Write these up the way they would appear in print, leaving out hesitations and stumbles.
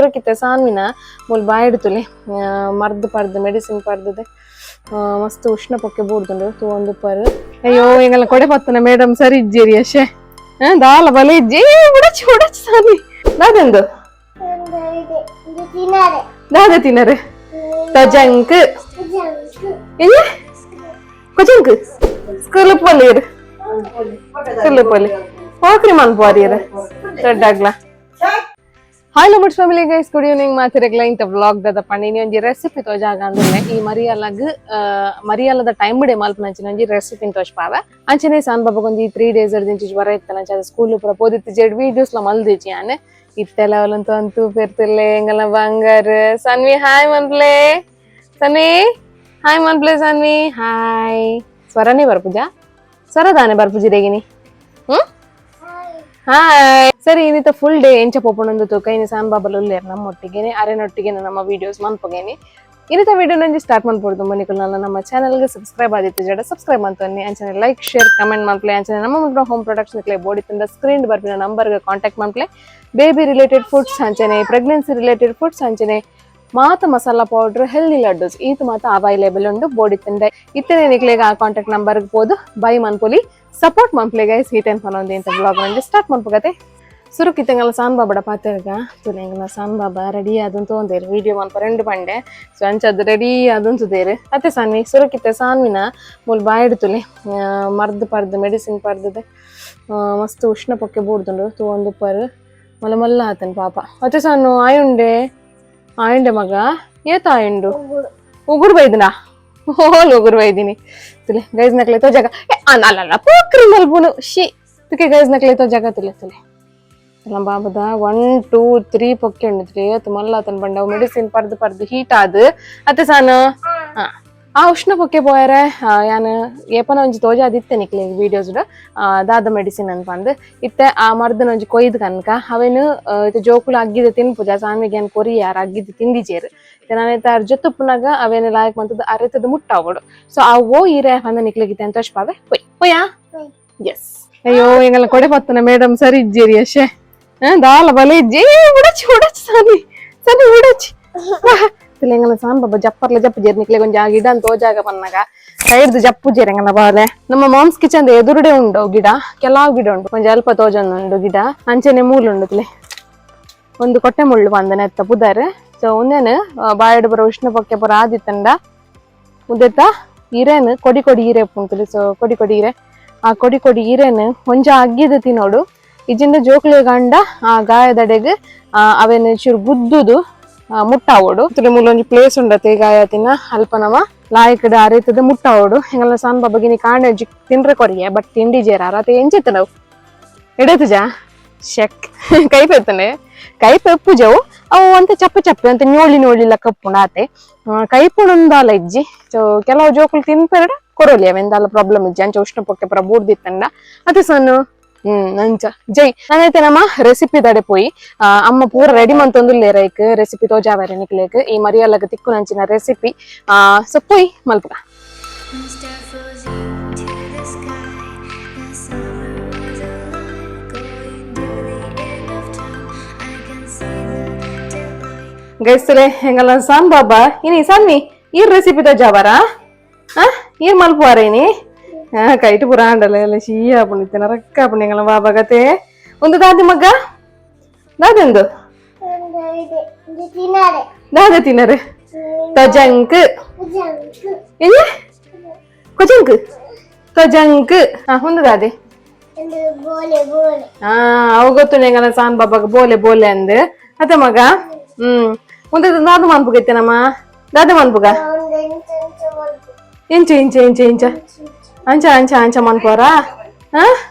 ಸುರಕಿತ್ತೆ ಸಾನ್ವಿನ ಮೂಲ ಬಾಯಿಡ್ತುಲೆ ಮರ್ದು ಪರ್ದು ಮೆಡಿಸಿನ್ ಪರ್ದದೆ ಮಸ್ತ್ ಉಷ್ಣ ಪೊಕ್ಕೆ ಬೋಡ್ದುಂಡು ತೂಂದು ಪರ್ ಅಯ್ಯೋ ಎಂಗಲ್ಲ ಕೊಡೆ ಪತ್ತನ ಮೇಡಮ್ ಸರಿ ಇಜ್ಜೇರಿ ಅಶೆ ದಾಲ ಬಲೆ ಇಜ್ಜಿ ಉಡಚಿ ಉಡಚಿ ಸಾನಿ ದಾದೆಂದು ದಾದ ತಿನ್ನರೆ ತಜಂಕ್ ಏನು ಕೊಜಂಕ್ ಸ್ಕೂಲ್ ಪೊಲೀರ್ ಸ್ಕೂಲ್ ಪೊಲಿ ಹೋಗ್ರಿ Mann ಪೋರಿಯರ್ ದೊಡ್ಡಾಗ್ಲಾ Hii Lovebirdz Family guys, good evening. ಮಾತಿರಗ್ಲ ಇಂತ ವ್ಲಾಗ್ ದದ ಪಂಡಿನಿ ಒಂಜಿ ರೆಸಿಪಿ ತೋಜಾಗ ಅಂದ್ರೆ ಈ ಮರಿಯಲ್ಲದ ಟೈಮ್ ಬಿಡೆ ಮಲ್ಪ ನಂಚಿನ ಒಂಜಿ ರೆಸಿಪಿ ತೋಜ್ಪಾವ ಅಂಚನೆ ಸಾನ್ ಬಾಬಾ ಒಂಜಿ 3 days ದಿಂಚಿ ಜ್ವರ ಇತ್ತನ ಅಂಚ ಸ್ಕೂಲ್ ಪುರ ಪೋದಿತ್ತು ಜೆಡ್ ವಿಡಿಯೋಸ್ ಲ ಮಲ್ದಿಜಿ ಆನೆ ಇತ್ತೆಲ್ಲ ಅವಲಂತ ಅಂತೂ ಪೆರ್ತಿರ್ಲೆ ಎಂಗಲ ಬಂಗಾರ ಸನ್ವಿ ಹಾಯ್ ಮನ್ಪ್ಲೆ ಸನ್ವಿ ಹಾಯ್ ಮನ್ಪ್ಲೆ ಸನ್ವಿ ಹಾಯ್ ಸ್ವರನೇ ಬರ್ಪುಜಾ ಸ್ವರದಾನೆ ಬರ್ಪುಜಿ ರೇಗಿನಿ ಹಾಯ್ ಸರಿ ಇನ್ನಿತ ಫುಲ್ ಡೇ ಎಂಚ ಪೋಪುನೊಂದು ತೂಕೈನಿ ಸಾನ್ ಬಾಬಲ್ ಉಲ್ಲೇರ್ ನಮ್ಮೊಟ್ಟಿಗೆನೆ ಅರೆನೊಟ್ಟಿಗೆನೆ ನಮ್ಮ ವಿಡಿಯೋಸ್ ಮನ್ಪೊಗೇನಿ ಇನ್ನಿತ ವಿಡಿಯೋ ನಂಜಿ ಸ್ಟಾರ್ಟ್ ಮಾಡ್ಕೊಡ್ದು ಮನಿಕುಲ್ ನಮ್ಮ ಚಾನಲ್ಗೆ ಸಬ್ಸ್ಕ್ರೈಬ್ ಆದಿತ್ತು ಜಡ ಸಬ್ಸ್ಕ್ರೈಬ್ ಅಂತನ್ನಿ ಅಂಚನೆ ಲೈಕ್ ಶೇರ್ ಕಮೆಂಟ್ ಮಾಡ್ಪ್ಲೆ ಅಂಚನೆ ನಮ್ಮ ಹೋಮ್ ಪ್ರೊಡಕ್ಟ್ಸ್ ನಿಕ್ಲೆ ಬೋಡಿತಿಂದ ಸ್ಕ್ರೀನ್ ಬರ್ಪಿನ ನಂಬರ್ಗೆ ಕಾಂಟ್ಯಾಕ್ಟ್ ಮಾಡ್ಪ್ಲೆ ಬೇಬಿ ರಿಲೇಟೆಡ್ ಫುಡ್ಸ್ ಅಂಚನೆ ಪ್ರೆಗ್ನೆನ್ಸಿ ರಿಲೇಟೆಡ್ ಫುಡ್ಸ್ ಅಂಚನೆ ಮಾತ ಮಸಾಲಾ ಪೌಡರ್ ಹೆಲ್ದಿ ಲಡ್ಡೂಸ್ ಈತ ಮಾತ ಅವೈಲೇಬಲ್ ಉಂಡು ಬೋಡಿತಿಂದ ಇತ್ತನೆ ನಿಕ್ಲೆಗ ಆ ಕಾಂಟ್ಯಾಕ್ಟ್ ನಂಬರ್ಗೆ ಹೋದು ಬೈ ಮನ್ಪೊಲಿ ಸಪೋರ್ಟ್ ಮನ್ಪ್ಲೆ ಗೈಸ್ ಹೀಟೆನ್ ಪನೊಂದಿ ಅಂತ ಬ್ಲಾಗ್ ನಂಜಿ ಸ್ಟಾರ್ಟ್ ಮನ್ಪುಗತೆ ಸುರುಕಿತ್ತಂಗಲ್ಲ ಸಾನ್ ಬಾಬಡ ಪಾತೆರ್ಗ ತುಲೆಂಗಲ ಸಾನ್ ಬಾಬಾ ರೆಡಿ ಅದನ್ ತೊಂದೇರು ವಿಡಿಯೋ ಮನ್ಪ ರೆಂಡು ಪಂಡೆ ಸೊ ಅಂಚದ್ ರೆಡಿ ಅದನ್ ತುದೇರು ಅತ್ತೆ ಸಾನ್ವಿ ಸುರುಕಿತ್ತೆ ಸಾನ್ವಿನ ಮೂಲ ಬಾಯಿಡ್ತುಲೆ ಮರ್ದು ಪರ್ದು ಮೆಡಿಸಿನ್ ಪರ್ದದೆ ಮಸ್ತ್ ಉಷ್ಣ ಪೊಕ್ಕೆ ಬೋಡ್ದುಂಡು ತೂಂದು ಪರ್ ಮಲ್ಲ ಮಲ್ಲ ಆತನ್ ಪಾಪ ಅತ್ತೆ ಸಾನು ಆಯುಂಡೆ ಮಗ ಏತ ಆಯುಂಡು ಉಗುರು ಬೈದನಾ ಹೋಲ್ ಉಗುರು ಬೈದಿನಿ ತುಲೆ ಗೈಸ್ ನಕ್ಲೆ ತೋ ಜಾಗ ಅಲ್ಲ ಪೋಕ್ರಿ ಮಲ್ಬುನು ಶಿ ತುಕೆ ಗೈಸ್ ನಕ್ಲೆ ತೋ ಜಾಗ ತುಲೆ ಎಲ್ಲ ಬಾಬದ 1 2 3 ಪೊಕ್ಕೆ ಉಂಡಿದ್ರಿ ಅತ್ತು ಮಲ್ಲ ಆತನ್ ಬಂಡ ಮೆಡಿಸಿನ್ ಪರ್ದು ಹೀಟ್ ಆದ್ ಅತ್ತೆ ಸಾನು ಆ ಉಷ್ಣ ಪೊಕ್ಕೆ ಪೋಯರೆ ಯಾನು ಏಪನ ಒಂಜಿ ತೋಜ ಅದಿತ್ತೆ ನಿಕ್ಲೆ ವಿಡಿಯೋಸ್ ದಾದ ಮೆಡಿಸಿನ್ ಅನ್ಪಂದ್ ಇತ್ತೆ ಆ ಮರ್ದನ ಒಂಜಿ ಕೊಯ್ದು ಕನ್ಕ ಅವೇನು ಇದು ಜೋಕುಲು ಅಗ್ಗಿದ ತಿನ್ಪುಜ ಸಾನ್ವಿಗೆ ಏನ್ ಕೊರಿಯಾರ ಅಗ್ಗಿದ ತಿಂದಿಜೇರು ನಾನೈತ ಅರ್ಜೊತ್ತುಪ್ಪನಾಗ ಅವೇನು ಲಾಯಕ್ ಮಂತದ ಅರೆತದ ಮುಟ್ಟಾವಡು ಸೊ ಆ ಓ ಈರೆ ಪಂದ ನಿಕ್ಲೆಗಿತ್ತೆ ಅಂತ ಪಾವೆ ಪೊಯ್ಯಾ ಎಸ್ ಅಯ್ಯೋ ಎಂಗಲ್ಲ ಕೊಡೆ ಪತ್ತನ ಮೇಡಮ್ ಸರಿ ಇಜ್ಜೇರಿ ಅಶೆ ದಾಲ ಬಲೆ ಇಜ್ಜಿ ಉಡಚಿ ಸಾನಿ ಉಡಚಿ ಎಂಗಲ ಸಾನ್ ಬಾಬಾ ಜಪ್ಪರ್ಲೆ ಜಪ್ಪು ಜೇರ್ ನಿಕ್ಲೆ ಗೊಂಜ ಗಿಡ ಅಂತ ತೋಜಾಗ ಪನ್ನಾಗ ಸೈಡ್ದು ಜಪ್ಪು ಜೇರ್ ಎಂಗಲ ಬಾಲೆ ನಮ್ಮ ಮಾಮ್ಸ್ ಕಿಚನ್ ಎದುರುಡೆ ಉಂಡು ಗಿಡ ಕೆಲವು ಗಿಡ ಉಂಡು ಕೊಂಚ ಅಲ್ಪ ತೋಜೊಂದುಂಡು ಗಿಡ ಅಂಚನೆ ಮೂಲುಂಡು ಒಂದು ಕೊಟ್ಟೆ ಮುಳ್ಳು ಬಂದನೆ ಎತ್ತ ಪುದಾರೆ ಸೊ ಒಂದೇನು ಬಾಯಡ್ ಬರೋ ಉಷ್ಣ ಪೊಕ್ಕೆ ಪುರ ಆದಿತ್ತಂಡ ಉದೆತ್ತ ಹಿರೇನು ಕೊಡಿ ಹೀರೆ ಉಂಟು ಸೊ ಕೊಡಿ ಹೀರೆ ಆ ಕೊಡಿ ಹೀರೇನು ಕೊಂಚ ಅಗ್ಗಿದ ತಿನ್ನೋಡು ಇಜಿಂದ ಜೋಕ್ಲೆ ಗಂಡ ಆ ಗಾಯದಡೆಗೆ ಅವೇನು ಚೂರು ಗುದ್ದುದು ಮುಟ್ಟಾವೋಡು ಮೂಲೊಂಜಿ ಪ್ಲೇಸ್ ಉಂಡತೆ ಗಾಯ ತಿನ್ನ ಅಲ್ಪ ನಮ ಲಾಯಕಡೆ ಅರಿತದ ಮುಟ್ಟಾವೋಡು ಹೆಂಗಲ್ಲ ಸಾನ್ ಬಾಬಾಗೆ ನೀ ಕಾಂಡೆ ತಿನ್ರೆ ಕೊರಿಯೆ ಬಟ್ ತಿಂಡಿ ಜೇರ ಅತೆ ಎಂಚೆತ್ತ ನಾವು ಎಡೇತುಜಾ ಶೆಕ್ ಕೈ ಪೆಪ್ಪುಜವು ಅವು ಅಂತ ಚಪ್ಪೆ ಅಂತ ನೋಳಿಲ್ಲ ಕಪ್ಪುಂಡ ಆತೆ ಕೈಪುಣೊಂದಾಲ ಇಜ್ಜಿ ಸೊ ಕೆಲವು ಜೋಕುಲು ತಿನ್ಪೆರಡ ಕೊರೋಲಿ ಅವೆಂದಾಲ ಪ್ರಾಬ್ಲಮ್ ಇಜ್ಜಿ ಅಂಚ ಉಷ್ಣ ಪೊಕ್ಕೆ ಪುರ ಬೂರ್ದಿತ್ತಂಡ ಅದೇ ಸಣ್ಣ ಅಂಚ ಜೈ ನಾನೈತೆ ನಮ್ಮ ರೆಸಿಪಿ ದಡೆ ಪೋಯಿ ಅಮ್ಮ ಪೂರ ರೆಡಿ ಮಂತೊಂದು ಲೇರೈಕ್ ರೆಸಿಪಿ ತೋಜಾವರೆ ನಿಕ್ಲೇಕ್ ಈ ಮರಿಯಲ್ಲಗ ತಿಕ್ಕು ನಂಚಿನ ರೆಸಿಪಿ ಸೊ ಪೋಯಿ ಮಲ್ಪುಗ ಗೈಸ್ತರೆ ಹೆಂಗಲ್ಲ ಸಾನ್ ಬಾಬಾ ಇನಿ ಸಾನ್ವಿ ಈ ರೆಸಿಪಿ ತೋಜಾವರ ಈ ಮಲ್ಪುವಾರ ಇನಿ ಕೈಟ್ ಪುರ ಅಂಡಲ್ಲ ಎಲ್ಲ ಶೀಯ ಪುಣಿತೇನ ರಕ್ಕ ಪುಣ್ಯಂಗಲ ಬಾಬಾಗತೆ ಒಂದು ದಾದಿ ಮಗ್ಗ ದಾದೆಂದು ದಾದ ತಿನ್ನರೆ ತಜಂಕ್ ಏನು ಕೊಜಂಕ್ ತಜಂಕ್ ಒಂದು ದಾದಿ ಅವು ಗೊತ್ತು ನೆಂಗಲ ಸಾನ್ ಬಾಬಾಗ ಬೋಲೆ ಅಂದ್ ಅದ ಮಗ ಒಂದು ದಾದ ಮನ್ಪುಗೈತೆ ನಮ್ಮ ದಾದ ಮನ್ಪುಗ ಇಂಚ ಅಂಚ ಮನ್ಪೋರ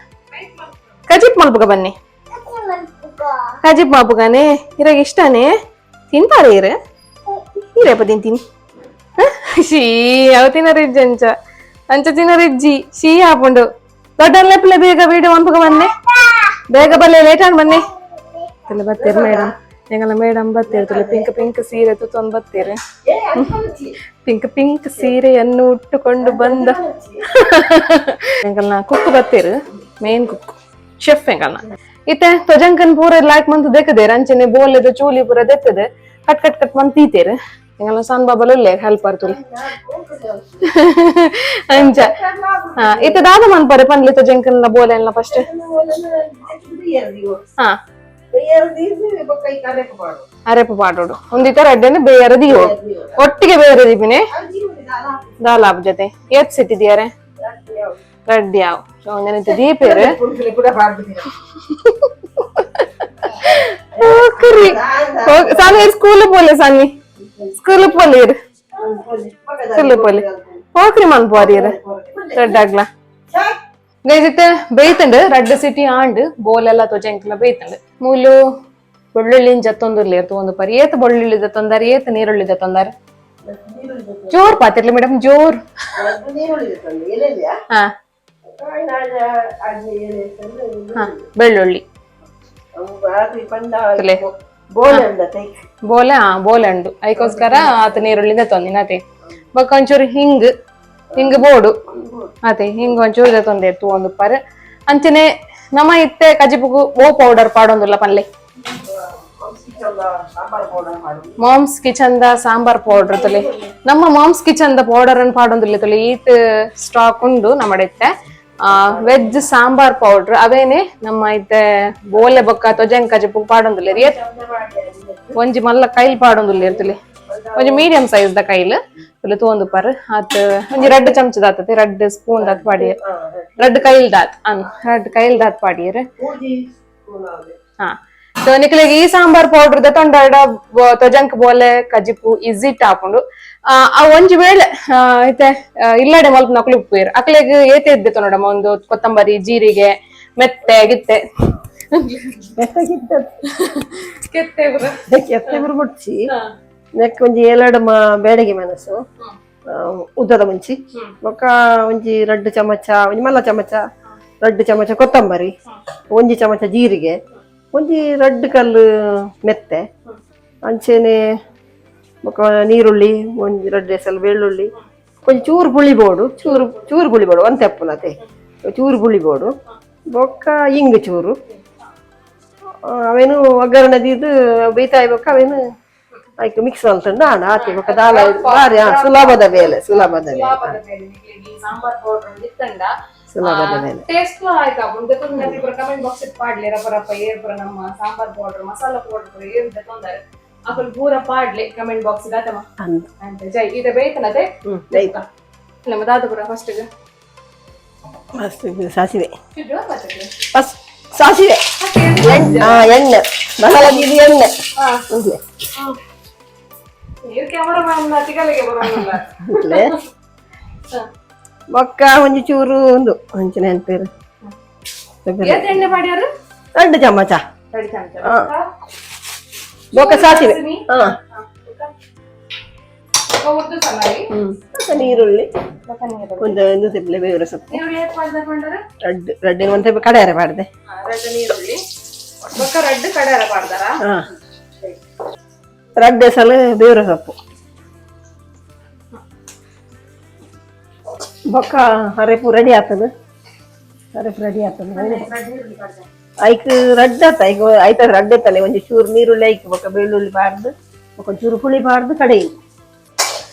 ಕಜಿಪ್ ಮಲ್ಪುಗ ಬನ್ನಿ ಕಜಿಪ್ ಮಲ್ಪುಗನೆ ಇರಾಗ ಇಷ್ಟನೇ ತಿಂತಾರೆ ಇರೇಪ ತಿಂತೀನಿ ಶೀ ಅವ ತಿನ್ನರಿಜ್ಜಿ ಅಂಚ ತಿನ್ನರಿಜ್ಜಿ ಶೀ ಹಾಕೊಂಡು ದೊಡ್ಡ ಲೆಪ್ಪಲೆ ಬೇಗ ವಿಡಿಯೋ ಮನ್ಪುಗ ಬನ್ನಿ ಬೇಗ ಬಲ್ಲೆ ಲೇಟ್ ಆಗಿ ಬನ್ನಿ ಬರ್ತೀರಿ ಮೇಡಮ್ ಎಂಗಲ ಮೇಡಮ್ ಬರ್ತಿರ್ತಲ್ಲ ಪಿಂಕ್ ಸೀರೆ ತುತ್ತೊಂದು ಬರ್ತೀರಿ ಪಿಂಕ್ ಸೀರೆಯನ್ನು ಉಟ್ಟುಕೊಂಡು ಬಂದ ಎಂಗಲ್ನ ಕುಕ್ಕು ಬರ್ತೀರಿ ಮೇನ್ ಕುಕ್ಕು शेफ ಎಂಕಲ್ನ ಇತ್ತೆ ತೊಜಂಕನ್ ಪೂರ ಲಾಯ್ಕ್ ಮಂತ್ ದೇಕದೇರ್ ಅಂಚನೆ ಬೋಲೆದ ಚೂಲಿ ಪೂರ ದೆತ್ತದೆ ಕಟ್ ಕಟ್ ಕಟ್ ಮಂತ್ ತೀತೆರ್ ಎಂಕಲ್ನ ಸಣ್ಣ ಬಾಬಲ್ ಒಳ್ಳೆ ಹೆಲ್ಪ್ ಆರ್ತುಲೆ ಅಂಚ ಇತ್ತೆ ದಾದ ಮನ್ಪರೆ ಪನ್ಲೆ ತೊಜಂಕನ್ ಬೋಲೆಲ್ಲ ಫಸ್ಟ್ ಹಾ ಅರೆಪ ಪಾಡೋಡು ಒಂದಿತ್ತ ರಡ್ಡೆನೆ ಬೇಯರ ದಿಯೋಡು ಒಟ್ಟಿಗೆ ಬೇಯರ ದಿಪಿನೆ ದಾಲಾಬ್ ಜೊತೆ ಏತ್ ಸಿಟ್ಟಿದ್ಯಾರೆ ರಡ್ಡ್ಯಾವ್ ನೆನಂತ ದೀಪೇರು ಸಾನಿ ಸ್ಕೂಲ್ ಪೋಲೆ ಸಾನಿ ಸ್ಕೂಲ್ ಪೋಲೆ ಸ್ಕೂಲ್ ಪೋಲೆ ಹೋಗ್ರಿ ಮನ್ಪೋರಿಯರ್ ರಡ್ಡಾಗ್ಲ ಗೈದಿತ್ತೆ ಬೇಯ್ತಂಡ್ ರಡ್ಡ ಸಿಟಿ ಆಂಡ್ ಬೋಲೆಲ್ಲ ತೊಜಂಕ್ಲ ಬೇಯ್ತಂಡ್ ಮೂಲು ಬೆಳ್ಳುಳ್ಳಿ ಜತ್ತೊಂದುರ್ಲಿ ಒಂದು ಪರಿ ಏತ್ ಬೆಳ್ಳುಳ್ಳಿ ತೊಂದಾರ ಏತ್ ನೀರುಳ್ಳಿ ತೊಂದಾರ ಜೋರ್ ಪಾತಿರ್ಲಿ ಮೇಡಮ್ ಜೋರ್ ಹಾ ಬೆಳ್ಳುಳ್ಳಿ ಬೋಲೆ ಬೋಲೆ ಉಂಡು ಅದಕ್ಕೋಸ್ಕರ ಆತ ನೀರುಳ್ಳಿ ತೊಂದಿನ ಅದೇ ಬೊಕ್ಕ ಒಂಚೂರು ಹಿಂಗ್ ಬೋಡು ಅದೇ ಹಿಂಗ್ ಒಂಚೂರು ತೊಂದಿರ್ತು ಒಂದು ಪರ್ ಅಂಚನೆ ನಮ್ಮ ಇತ್ತೆ ಕಜಿಪುಗು ಓ ಪೌಡರ್ ಪಾಡೊಂದುಲ್ಲ ಪಲ್ಲೆ moms kitchen the sambar powder ತೊಲೆ ನಮ್ಮ ಮಾಮ್ಸ್ ಕಿಚನ್ ದ ಪೌಡರ್ ಅನ್ನು ಪಾಡೊಂದಿಲ್ಲ ತೊಲೆ ಈಟ್ ಸ್ಟಾಕ್ ಉಂಡು ನಮ್ಮಡೆತ್ತೆ ವೆಜ್ ಸಾಂಬಾರ್ ಪೌಡರ್ ಅವೇನೆ ನಮ್ಮ ಇತ್ತೆ ಬೋಲೆ ಬೊಕ್ಕ ತೊಜಂಗ್ ಕಜಿಪುಗು ಪಾಡೊಂದಿಲ್ಲ ರೀ ಒಂಜಿ ಮಲ್ಲ ಕೈಲ್ ಪಾಡೊಂದಿಲ್ಲ ಇರ್ತಲಿ ಒಂಜಿ medium size the Kail ತುಲೆ ತೋಂದು per ಆತ್ ಒಂಜಿ ರಡ್ಡ್ ಚಮಚ ದಾತತೆ ರಡ್ಡ್ ಸ್ಪೂನ್ ದಾತ್ ಪಾಡಿಯರ್ ರಡ್ಡ್ ಕೈಲ್ ದಾತ್ ರಡ್ಡ್ ಕೈಲ್ ದಾತ್ ಪಾಡಿಯರ್ ಹಾ ಸೊ ನಿಕ್ಲೆಗ್ ಈ ಸಾಂಬಾರ್ ಪೌಡರ್ ತೊಂಡಾಡ ತೊಜಂಕ್ ಬೋಲೆ ಕಜಿಪು ಈಸಿ ಟಾಪುಂಡು ಆ ಒಂಜಿ ವೇಳೆ ಐತೆ ಇಲ್ಲಡೆ ಮಲ್ಪ ನಕಲು ಉಪ್ಪುಯರ್ ಅಕ್ಲೆಗ್ ಏತೆ ಇದ್ದೆ ತೊಂಡಮ್ಮ ಒಂದು ಕೊತ್ತಂಬರಿ ಜೀರಿಗೆ ಮೆತ್ತೆ ಗಿತ್ತೆ ಕೆತ್ತೆ ಮುಡ್ಚಿ ನೆಕ್ ಒಂಜಿ ಏಲಡ್ ಬೇಡಗಿ ಮೆಣಸು ಉದ್ದದ ಮುಂಚಿ ಬೊಕ್ಕ ಒಂಜಿ ರಡ್ಡ್ ಚಮಚ ಒಂಜಿ ಮಲ್ಲ ಚಮಚ ರಡ್ಡ್ ಚಮಚ ಕೊತ್ತಂಬರಿ ಒಂಜಿ ಚಮಚ ಜೀರಿಗೆ ಒಂಜಿ ರಡ್ಡ್ ಕಲ್ಲು ಮೆತ್ತೆ ಅಂಚೆನೆ ಬೊಕ್ಕ ನೀರುಳ್ಳಿ ಒಂಜಿ ರಡ್ಡ್ ಎಸಲ್ ಬೆಳ್ಳುಳ್ಳಿ ಕೊಂಚ ಚೂರು ಪುಳಿ ಬೋಡು ಚೂರು ಪುಳಿ ಬೋಡು ಒಂದ್ ತೆಪ್ಪುನತೆ ಚೂರು ಪುಳಿ ಬೋಡು ಬೊಕ್ಕ ಇಂಗ್ ಚೂರು ಅವೇನು ಒಗ್ಗರಣೆದಿದ್ದು ಬೇಯ್ತಾಯಿ ಬೊಕ್ಕ ಅವೇನು ಆಯ್ತು ಮಿಕ್ಸ್ ಅಂತಂದು ಆತಿ ಬೊಕ್ಕ ದಾಲ ಬಾರಿ ಸುಲಭದ ಬೇಲೆ ಸುಲಭದ ಟೇಸ್ಟ್ ಆಯ್ತಾ ಕಮೆಂಟ್ ಬಾಕ್ಸ್ ಪಾಡ್ಲಿ ರಪ್ಪ ರಪ್ಪ ಏರ್ ಪುರ ನಮ್ಮ sambar powder masala powder air ತೊಂದರೆ ಅಕಲ್ ಪೂರ ಪಾಡ್ಲಿ ಕಮೆಂಟ್ ಬಾಕ್ಸ್ ಗಾತಮ ಅಂತ ಜೈ ಇದೆ ಬೇಯ್ತನದೆ ನಮ್ಮ ದಾದ ಪುರ ಫಸ್ಟ್ ಸಾಸಿವೆ ಸಾಸಿವೆ ಎಣ್ಣೆ ಮಸಾಲ ಎಣ್ಣೆ ಬೊಕ್ಕ ಒಂಜಿ ಚೂರು ಒಂದು ಅಂಚಿನ ನೆನಪೇರು ರಡ್ಡ್ ಚಮಚ ಬೊಕ್ಕ ಸಾಸಿವೆ ನೀರುಳ್ಳಿ ಒಂದು ತಿಪ್ಲೆ ಬೇವ್ರ ಸೊಪ್ಪು ರಡ್ಡಿನ ಒಂದು ತಿಪ್ಲೆ ಕಡಾರ ಪಾಡ್ದೆ ರಡ್ಡೆ ಸಲ ಬೇವ್ರ ಸೊಪ್ಪು ಬೊಕ್ಕ ಹರೆಪು ರೆಡಿ ಆಗ್ತದೆ ಐಕ್ ರಡ್ಡ್ ಆತ ಈಗ ಐತ ರಡ್ಡೆ ತಲೆ ಒಂಜಿ ಚೂರು ನೀರುಳ್ಳಿ ಐಕ್ ಬೊಕ್ಕ ಬೆಳ್ಳುಳ್ಳಿ ಪಾಡ್ದು ಬೊಕ್ಕ ಚೂರು ಪುಳಿ ಪಾಡ್ದು ಕಡೆ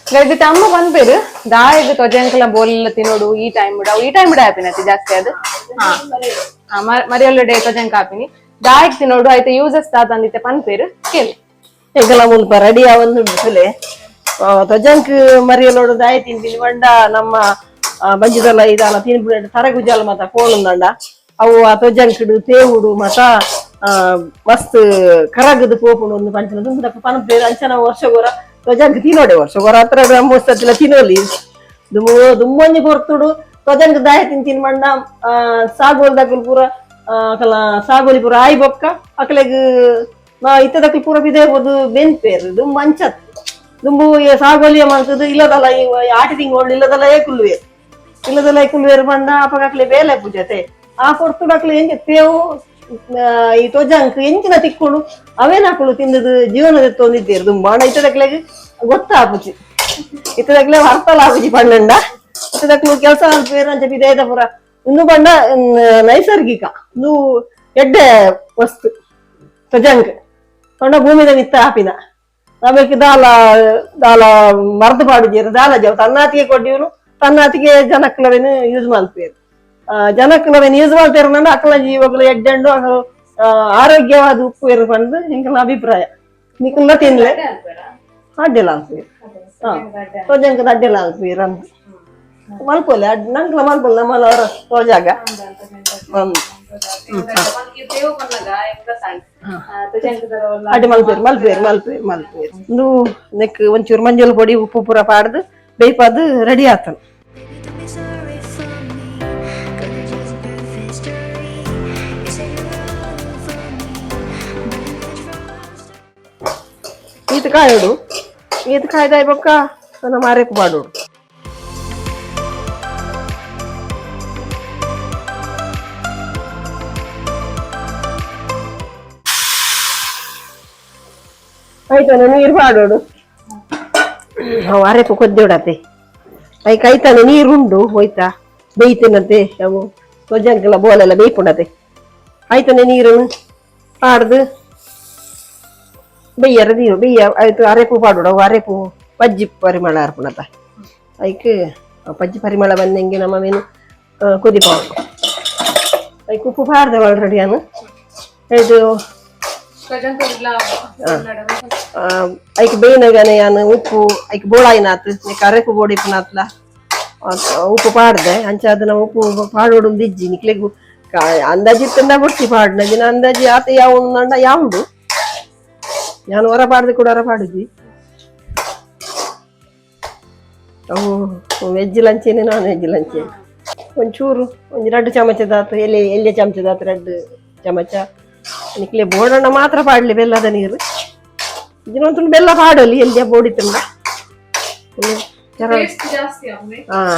ಗಡ್ಡಿತ ಅಮ್ಮ ಬಂದ್ಬೇರು ದಾಯಿಗೆ ತೊಜಂಕಲ ಬೋಲೆಲ್ಲ ತಿನ್ನೋಡು ಈ ಟೈಮ್ ಬಿಡ ಆಪಿನತಿ ಜಾಸ್ತಿ ಅದು ಮರಿಯೊಳ್ಳೆ ಡೇ ತೊಜಂಕ ಆಪಿನಿ ದಾಯಿಗೆ ತಿನ್ನೋಡು ಆಯ್ತು ಯೂಸಸ್ ತಂದಿತ್ತೆ ಪನ್ಪೇರು ಕೇಳಿ ಈಗಲ ಮುಲ್ಪ ರೆಡಿ ಆವೊಂದು ಬಿಸಿಲೆ ತೊಜಂಕ್ ಮರಿಯಲೋಡು ದಾಯಿ ತಿಂತೀನಿ ಬಂಡ ನಮ್ಮ ಬಂಜಿದಲ್ಲ ಇದಲ್ಲ ತಿನ್ಬಿಡ ತರಗುಜಾಲ ಮತ್ತ ಕೋಳುಂದಂಡ ಅವು ಆ ತೊಜಂಕಡು ತೇವುಡು ಮತ್ತ ಮಸ್ತ್ ಕರಗದು ಪೋಪುಡು ಒಂದು ಪಂಚನ ದುಂಬುದಕ್ಕ ಪನ್ಪೇರು ಅಂಚನ ವರ್ಷಗೋರ ತೊಜಂಕ್ ತಿನ್ನೋಡೆ ವರ್ಷಗೋರ ಹತ್ರ ಬ್ರಹ್ಮೋತ್ಸವತ್ತಿನ ತಿನ್ನೋಲಿ ದುಮ್ಮೊಂಜಿ ಕೊರ್ತುಡು ತೊಜಂಕ್ ದಾಯ ತಿಂತೀನಿ ಮಂಡ ಸಾಗೋಲ್ದಕ್ಕಲ್ ಪೂರ ಅಕಲ ಸಾಗೋಲಿ ಪೂರ ಆಯ್ ಬೊಕ್ಕ ಅಕಲೆಗ್ ಇತ್ತದಕ್ಕಲ್ ಪೂರ ಬಿದೇಬೋದು ಬೆನ್ಪೇರು ದುಂಬ ಅಂಚತ್ ದುಂಬು ಸಾಗೋಲಿಯ ಮಾಡ್ತದು ಇಲ್ಲದಲ್ಲ ಆಟಿ ತಿಂಗಳು ಇಲ್ಲದಲ್ಲ ಕುಲ್ವೇರು ಬಂಡ ಅಪಗಕ್ಲೆ ಬೇಲೆ ಪೂಜತೆ ಆ ಕೊರ್ತುಡಕ್ಲೆ ಹೆಂಗೆ ತೇವು ಈ ತೊಜಂಕ್ ಎಂಚಿನ ತಿಕ್ಕೊಂಡು ಅವೇನಾಕಳು ತಿಂದದು ಜೀವನದ ತೊಂದಿದ್ದೇರು ದುಂಬಾಣ ಇತ್ತದಕ್ಲೆಗ್ ಗೊತ್ತಾಪುಜಿ ಇತ್ತದಕ್ಲೆ ಅರ್ಥಲ ಆಪುಜಿ ಪಣ್ಣಂಡ ಇತ್ತದಕ್ಲು ಕೆಲಸ ಬೇರೆ ಅಂಚ ಬಿದೇದ ಪುರ ಇನ್ನು ಬಂಡ ನೈಸರ್ಗಿಕ ಇದು ಎಡ್ಡೆ ವಸ್ತು ತಜಂಕ್ ಪಂಡ ಭೂಮಿದ ವಿತ್ತ ಹಾಪಿನ ನಮಗೆ ದಾಲ ಮರ್ದು ಪಾಡುಜೇರು ದಾಲ ಜಾವ್ ತನ್ನಾತಿಗೆ ಕೊಟ್ಟಿವನು ತನ್ನಾತಿಗೆ ಜನಕ್ಕಳವೇನು ಯೂಸ್ ಮಾಡ್ತೀರಿ ಜನಕ್ಕಳವೇನು ಯೂಸ್ ಮಾಡ್ತೀರ ನಂಡು ಅಕ್ಕಳ ಜೀವಗಳು ಎಡ್ಡೆಂಡು ಆರೋಗ್ಯವಾದ ಉಪ್ಪು ಇರು ಬಂದು ಹಿಂಗೆ ಅಭಿಪ್ರಾಯ ನಿಕ್ಕಲ್ಲ ತಿನ್ಲೆ ಅಡ್ಡಿಲ್ಲ ಅನ್ಸ್ತೀರಿ ತೋಜಂಕದ ಅಡ್ಡಿಲ್ಲ ಅನ್ಸ್ತೀರಿ ಅಂತ ಮಲ್ಪೋಲೆ ನಂಗೆ ಮಲ್ಪೋಲೆ ನಮ್ಮಲ್ಲವರ ತೋಜಾಗ ಅಡ್ಡಿ ಮಲ್ಪೇರು ಇದು ನೆಕ್ ಒಂಚೂರು ಮಂಜಲ್ ಪೊಡಿ ಉಪ್ಪು ಪೂರ ಪಾಡ್ದು ಬೇಯ್ಪದು ರೆಡಿ ಆತನು ಈತ ಕಾಯೋಡು ಈತ ಕಾಯ್ದಾಯ್ ಬೊಕ್ಕ ನಮ್ಮ ಮಾರೇಕು ಪಾಡೋಡು ಆಯ್ತಾನೆ ನೀರು ಪಾಡೋಡು ಅವು ಅರೆಕು ಕೊದ್ದೋಡತ್ತೆ ಐಕ್ ಆಯ್ತಾನೆ ನೀರುಂಡು ಹೋಯ್ತಾ ಬೇಯ್ತೇನಂತೆ ಅವು ಕೊಜ್ಜಂಕೆಲ್ಲ ಬೋಲೆಲ್ಲ ಬೇಯ್ಪುಂಡತೆ ಆಯ್ತಾನೆ ನೀರನ್ನು ಪಾಡ್ದು ಬೆಯ್ಯರ ನೀರು ಬೆಯ್ಯ ಆಯ್ತು ಅರೆಪು ಪಾಡೋಡು ಅವು ಅರೆಪು ಪಜ್ಜಿ ಪರಿಮಳ ಅರ್ಪಣತ ಐಕ್ ಪಜ್ಜಿ ಪರಿಮಳ ಬಂದಂಗೆ ನಮ್ಮ ಮೇನು ಕುದಿಪಾಡು ಐಕ್ ಉಪ್ಪು ಪಾಡ್ದೆ ಆಲ್ರೆಡಿ ಅನ್ನು ಇದು ಐಕ್ ಬೇಯ್ನಗನೆ ಯಾನು ಉಪ್ಪು ಐಕ್ ಬೋಳಾಯಿನಾತ್ ನಿಕ್ ಅರೆಕು ಬೋಡಿಪುನಾತ್ಲ ಉಪ್ಪು ಪಾಡ್ದೆ ಅಂಚ ಅದನ್ನ ಉಪ್ಪು ಪಾಡೋಡು ದಿಜ್ಜಿ ನಿಕ್ಲೆಗು ಅಂದಾಜಿತ್ತಂದ ಬೊಟ್ಟಿ ಪಾಡ್ನ ದಿನ ಅಂದಾಜಿ ಆತ ಯಾವ ಯಾವುದು ನಾನು ಹೊರ ಪಾಡ್ದೆ ಕೂಡ ಹೊರ ಪಾಡುದಿ ಅವು ವೆಜ್ ಲಂಚೇನೆ ನಾನ್ ವೆಜ್ ಲಂಚೆ ಒಂಚೂರು ಒಂದು 2 ಚಮಚದಾತು ಎಲೆ ಚಮಚದಾತು 2 ಚಮಚ ನಿಕ್ಲೆ ಬೋಡಣ್ಣ ಮಾತ್ರ ಪಾಡ್ಲಿ ಬೆಲ್ಲದ ನೀರು ಇದನ್ನೊಂದು ಬೆಲ್ಲ ಪಾಡಲಿ ಎಲ್ಲಿ ಬೋಡಿತಂಡ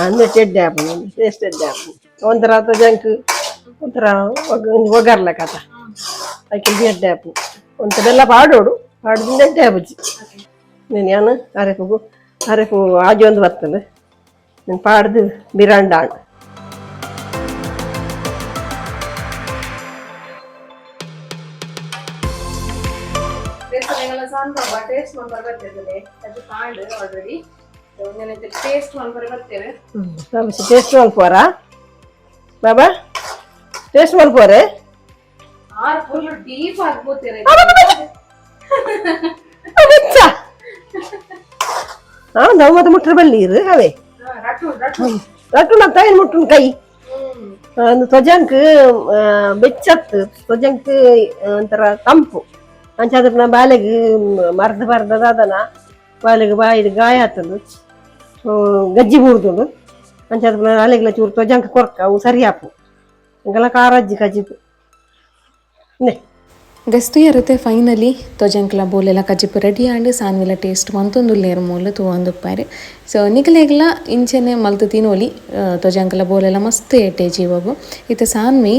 ಅಂದ್ರೆ ಚೆಡ್ಡೆ ಹಾಪ ಟೇಸ್ಟ್ ಎಡ್ಡೆ ಹಾಪ ಒಂಥರ ಜಂಕ್ ಒಂಥರ ಒಗರ್ಲಕತ ಅದಕ್ಕೆ ಎಡ್ಡೆ ಹಾಪು ಒಂಥ ಬೆಲ್ಲ ಪಾಡೋಡು ಪಾಡ್ದಿಂದ ಎಡ್ಡೆ ಹಾಪುಜಿ ನಾನು ಅರೆಪು ಆಜಿ ಒಂದು ಬರ್ತದೆ ನೀನು ಪಾಡ್ದು ಬಿರಾಂಡ ಹಣ್ಣು ಟೇಸ್ಟ್ ಬರ್ತೇವೆ ಅದು ಕಾಂಡ್ ಆಲ್ರೆಡಿ ಟೇಸ್ಟ್ ಬರ್ತೇವೆ ಟೇಸ್ಟ್ ಮಲ್ಪೋರಾ ಬಾಬಾ ಟೇಸ್ಟ್ ಮಲ್ಪೋರೆ ಫುಲ್ ಡೀಪ್ ಆಗ್ಬೋತೇನೆ ನಾವು ಮತ್ತೆ ಮುಟ್ರ ಬಲ್ಲೀರು ಅವೇ ರಟ್ಟು ನತ್ತ ಏನು ಮುಟ್ಟು ಕೈ ತ್ವಜಂಕ್ ಬೆಚ್ಚತ್ತು ತ್ವಜಂಕ್ ಒಂಥರ ತಂಪು ಅಂಚಾದ್ರ ಬಾಲೆಗೆ ಮರ್ದದಾದನ ಬಾಲೆಗೆ ಬಾಯಿದು ಗಾಯ ಆತದು ಗಜ್ಜಿ ಬೂರ್ದು ಅಂಚಾದ್ರ ಅಲೆಗ್ಲ ಚೂರು ತ್ವಜಂಕ ಕೊರ್ಕ ಅವು ಸರಿ ಹಾಪು ಹಂಗೆಲ್ಲ ಕಾರಜ್ಜಿ ಕಜ್ಜಿಪು ಗಸ್ತು ಇರುತ್ತೆ ಫೈನಲಿ ತೊಜಂಕ್ಲ ಬೋಲೆಲ್ಲ ಕಜಿಪು ರೆಡಿ ಆಂಡ್ ಸಾನ್ವಿಲ ಟೇಸ್ಟ್ ಮಂತೊಂದು ಲೇರ್ ಮೂಲ ತೂವೊಂದುಪ್ಪಾರೆ ಸೊ ನಿಕಲೆಗ್ಲ ಇಂಚೆನೆ ಮಲ್ತು ತಿನ್ನೋಲಿ ತೊಜಂಕ್ಲ ಬೋಲೆಲ್ಲ ಮಸ್ತ್ ಏಟೆ ಜೀವಗು ಇತ್ತೆ ಸಾನ್ವಿ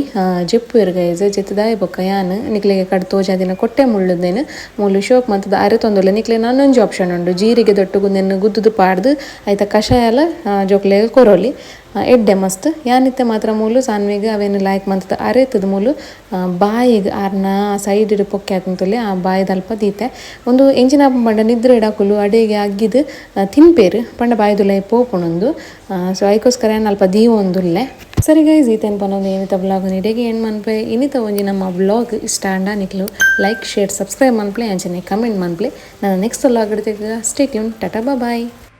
ಜೆಪ್ಪು ಇರ್ಗೈಸ್ ಜೆತ್ತದಾಯ ಬೊಕ್ಕ ಯಾನ್ ನಿಕ್ಲೆಗೆ ಕಡ್ ತೋಜಾದಿನ ಕೊಟ್ಟೆ ಮುಳ್ಳುದೇನು ಮೂಲು ಶೋಕ್ ಮಂತದ ಅರೆ ತೊಂದೊಲ್ಲ ನಿಕ್ಲೆ ನಾನೊಂಜಿ ಆಪ್ಷನ್ ಉಂಡು ಜೀರಿಗೆ ದೊಟ್ಟುಗುಂದೆನ್ನು ಗುದ್ದುದು ಪಾಡ್ದು ಐತ ಕಷಾಯ ಎಲ್ಲ ಜೋಕ್ಲೆಗೆ ಕೊರೋಲಿ ಎಡ್ಡೆ ಮಸ್ತ್ ಯಾನಿತ್ತೆ ಮಾತ್ರ ಮೂಲು ಸಾನ್ವಿಗೆ ಅವೇನು ಲಾಯ್ಕ್ ಮಂತದ ಅರೆತದ ಮೂಲು ಬಾಯಿಗೆ ಆರ್ನ ಸೈಡ್ ಪೊಕ್ಕೆ ಹಾಕಂತಲ್ಲಿ ಆ ಬಾಯಿದ ಅಲ್ಪ ದೀತೆ ಒಂದು ಎಂಚಿನ ಪಂಡ ನಿದ್ರೆ ಇಡಾಕುಲು ಅಡೆಗೆ ಅಗ್ಗಿದು ತಿನ್ಪೇರು ಪಂಡ ಬಾಯಿದುಲ್ಲ ಪೋಪುಣೊಂದು ಸೊ ಅದಕ್ಕೋಸ್ಕರ ಏನು ಅಲ್ಪ ದೀವ ಒಂದುಲ್ಲೆ ಸರಿ ಗೈಸ್ ಈತೇನು ಪನ್ನೊಂದು ಏನಿತ ವ್ಲಾಗ್ ನಿಡೆಗೆ ಏನು ಮನ್ಪೆ ಇನ್ನಿತ ಒಂಜಿ ನಮ್ಮ ವ್ಲಾಗ್ ಇಷ್ಟ ಅಂಡ ನಿಕ್ಲು ಲೈಕ್ ಶೇರ್ ಸಬ್ಸ್ಕ್ರೈಬ್ ಮನ್ಪ್ಲೆ ಅಂಚನೆ ಕಮೆಂಟ್ ಮನ್ಪ್ಲೆ ನಾನು ನೆಕ್ಸ್ಟ್ ವ್ಲಾಗ್ ಇಡ್ತೇವೆ ಸ್ಟೇ ಟ್ಯೂನ್ ಟಾಟಾ ಬಾಯ್